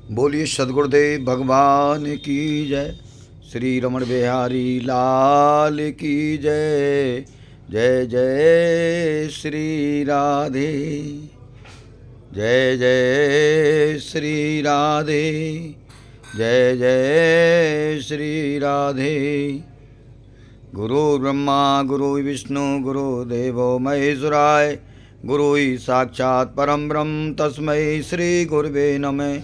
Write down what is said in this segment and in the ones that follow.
बोलिए सदगुरुदेव भगवान की जय। श्री रमण बिहारी लाल की जय। जय जय श्री राधे। जय जय श्री राधे। जय जय श्री राधे। गुरु ब्रह्मा गुरु विष्णु गुरु देवो महेश्वराय। गुरु ही साक्षात् परम ब्रह्म तस्मै श्री गुरुवे नमः।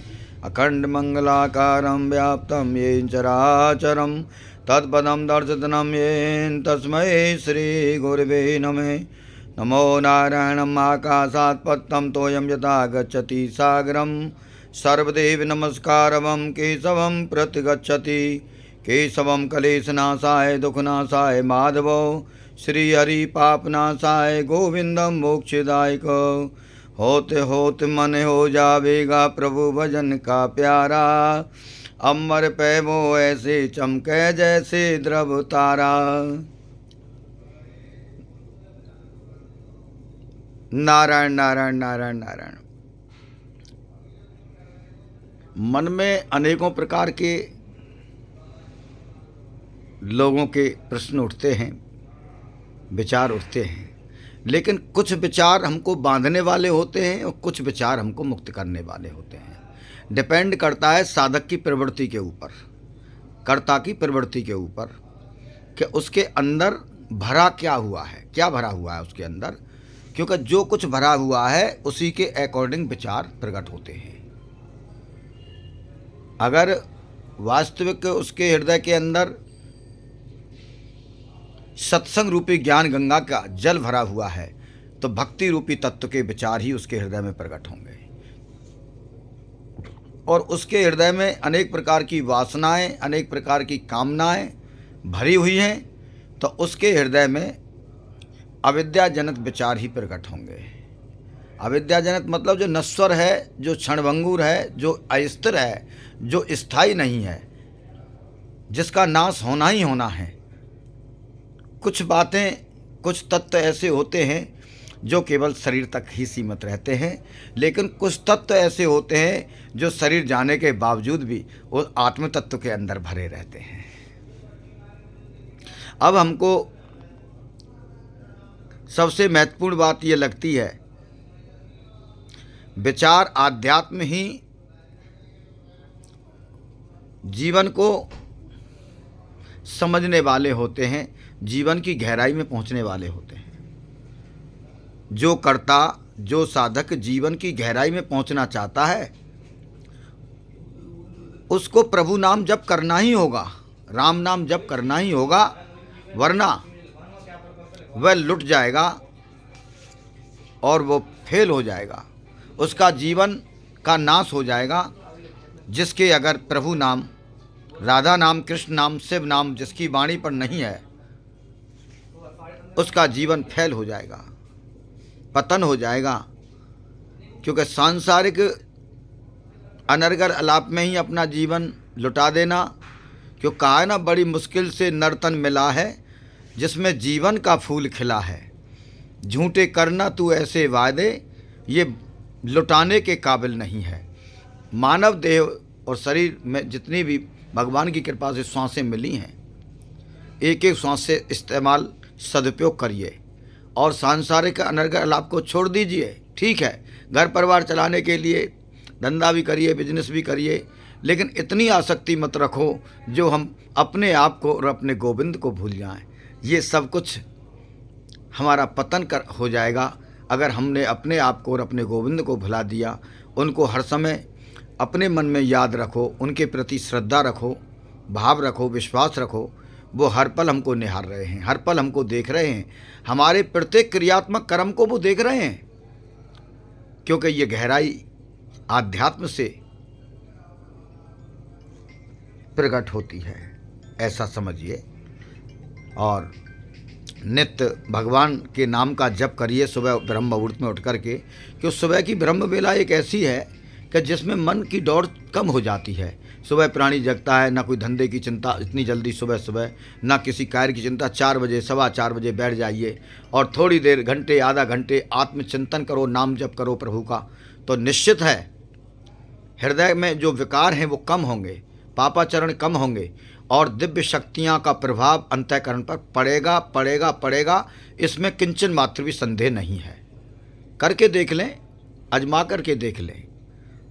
अखंड मंगलाकारं व्याप्तं येन चराचरं तत्पदं दर्शनं येन तस्मै श्री गुरुवे नमः। नमो नारायणम् आकाशात् पतितं तोयं यथा गच्छति सागरं सर्वदेव नमस्कारं केशवं प्रतिगच्छति। केशवं कलेशनाशाय दुःखनाशाय माधवो श्रीहरि पापनाशाय गोविंदम मोक्षदायक। होते होते मन हो जावेगा प्रभु भजन का प्यारा। अमर पे वो ऐसे चमके जैसे ध्रुव तारा। नारायण नारायण नारायण नारायण। मन में अनेकों प्रकार के लोगों के प्रश्न उठते हैं, विचार उठते हैं, लेकिन कुछ विचार हमको बांधने वाले होते हैं और कुछ विचार हमको मुक्त करने वाले होते हैं। डिपेंड करता है साधक की प्रवृत्ति के ऊपर, कर्ता की प्रवृत्ति के ऊपर, कि उसके अंदर भरा क्या हुआ है, क्या भरा हुआ है उसके अंदर। क्योंकि जो कुछ भरा हुआ है उसी के अकॉर्डिंग विचार प्रकट होते हैं। अगर वास्तविक उसके हृदय के अंदर सत्संग रूपी ज्ञान गंगा का जल भरा हुआ है तो भक्ति रूपी तत्व के विचार ही उसके हृदय में प्रकट होंगे। और उसके हृदय में अनेक प्रकार की वासनाएं, अनेक प्रकार की कामनाएं भरी हुई हैं तो उसके हृदय में अविद्याजनक विचार ही प्रकट होंगे। अविद्याजनक मतलब जो नश्वर है, जो क्षणभंगुर है, जो अस्थिर है, जो स्थायी नहीं है, जिसका नाश होना ही होना है। कुछ बातें, कुछ तत्व ऐसे होते हैं जो केवल शरीर तक ही सीमित रहते हैं, लेकिन कुछ तत्व ऐसे होते हैं जो शरीर जाने के बावजूद भी वो आत्म तत्व के अंदर भरे रहते हैं। अब हमको सबसे महत्वपूर्ण बात ये लगती है, विचार आध्यात्म ही जीवन को समझने वाले होते हैं, जीवन की गहराई में पहुंचने वाले होते हैं। जो कर्ता, जो साधक जीवन की गहराई में पहुंचना चाहता है उसको प्रभु नाम जप करना ही होगा, राम नाम जप करना ही होगा, वरना वह लुट जाएगा और वो फेल हो जाएगा, उसका जीवन का नाश हो जाएगा। जिसके अगर प्रभु नाम, राधा नाम, कृष्ण नाम, शिव नाम जिसकी वाणी पर नहीं है उसका जीवन फेल हो जाएगा, पतन हो जाएगा। क्योंकि सांसारिक अनर्गल अलाप में ही अपना जीवन लुटा देना, क्यों कहा है ना, बड़ी मुश्किल से नर्तन मिला है जिसमें जीवन का फूल खिला है। झूठे करना तू ऐसे वादे, ये लुटाने के काबिल नहीं है। मानव देह और शरीर में जितनी भी भगवान की कृपा से सांसें मिली हैं, एक एक सांस से इस्तेमाल सदुपयोग करिए और सांसारिक अनर्गल लाभ को छोड़ दीजिए। ठीक है, घर परिवार चलाने के लिए धंधा भी करिए, बिजनेस भी करिए, लेकिन इतनी आसक्ति मत रखो जो हम अपने आप को और अपने गोविंद को भूल जाएं। ये सब कुछ हमारा पतन कर हो जाएगा अगर हमने अपने आप को और अपने गोविंद को भुला दिया। उनको हर समय अपने मन में याद रखो, उनके प्रति श्रद्धा रखो, भाव रखो, विश्वास रखो। वो हर पल हमको निहार रहे हैं, हर पल हमको देख रहे हैं, हमारे प्रत्येक क्रियात्मक कर्म को वो देख रहे हैं। क्योंकि ये गहराई आध्यात्म से प्रकट होती है, ऐसा समझिए। और नित्य भगवान के नाम का जप करिए सुबह ब्रह्म मुहूर्त में उठ करके, क्यों सुबह की ब्रह्म वेला एक ऐसी है कि जिसमें मन की दौड़ कम हो जाती है। सुबह प्राणी जगता है, ना कोई धंधे की चिंता इतनी जल्दी सुबह सुबह, ना किसी कार्य की चिंता। 4 बजे, 4:15 बजे बैठ जाइए और थोड़ी देर, घंटे, आधा घंटे आत्मचिंतन करो, नाम जप करो प्रभु का, तो निश्चित हृदय में जो विकार हैं वो कम होंगे, पापाचरण कम होंगे और दिव्य शक्तियाँ का प्रभाव अंतःकरण पर पड़ेगा पड़ेगा पड़ेगा। इसमें किंचन मात्र भी संदेह नहीं है। करके देख लें, आजमा करके देख लें।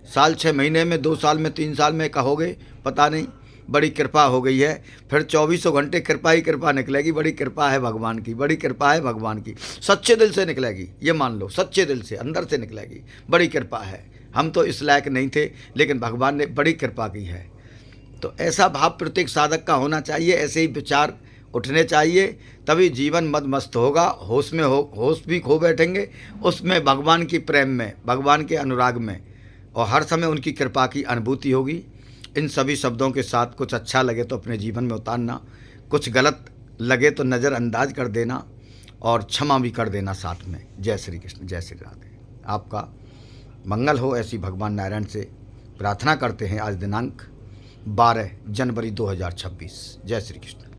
साल 6 महीने में, 2 साल में, 3 साल में कहोगे पता नहीं, बड़ी कृपा हो गई है। फिर 24 घंटे कृपा ही कृपा निकलेगी। बड़ी कृपा है भगवान की, बड़ी कृपा है भगवान की। सच्चे दिल से निकलेगी, ये मान लो, सच्चे दिल से अंदर से निकलेगी। बड़ी कृपा है। हम तो इस लायक नहीं थे, लेकिन भगवान ने बड़ी कृपा की है। तो ऐसा भाव प्रत्येक साधक का होना चाहिए, ऐसे ही विचार उठने चाहिए, तभी जीवन मद मस्त होगा। होश में होश भी खो बैठेंगे उसमें, भगवान की प्रेम में, भगवान के अनुराग में, और हर समय उनकी कृपा की अनुभूति होगी। इन सभी शब्दों के साथ कुछ अच्छा लगे तो अपने जीवन में उतारना, कुछ गलत लगे तो नज़रअंदाज कर देना और क्षमा भी कर देना साथ में। जय श्री कृष्ण, जय श्री राधे। आपका मंगल हो, ऐसी भगवान नारायण से प्रार्थना करते हैं। आज दिनांक 12 जनवरी 2026। जय श्री कृष्ण।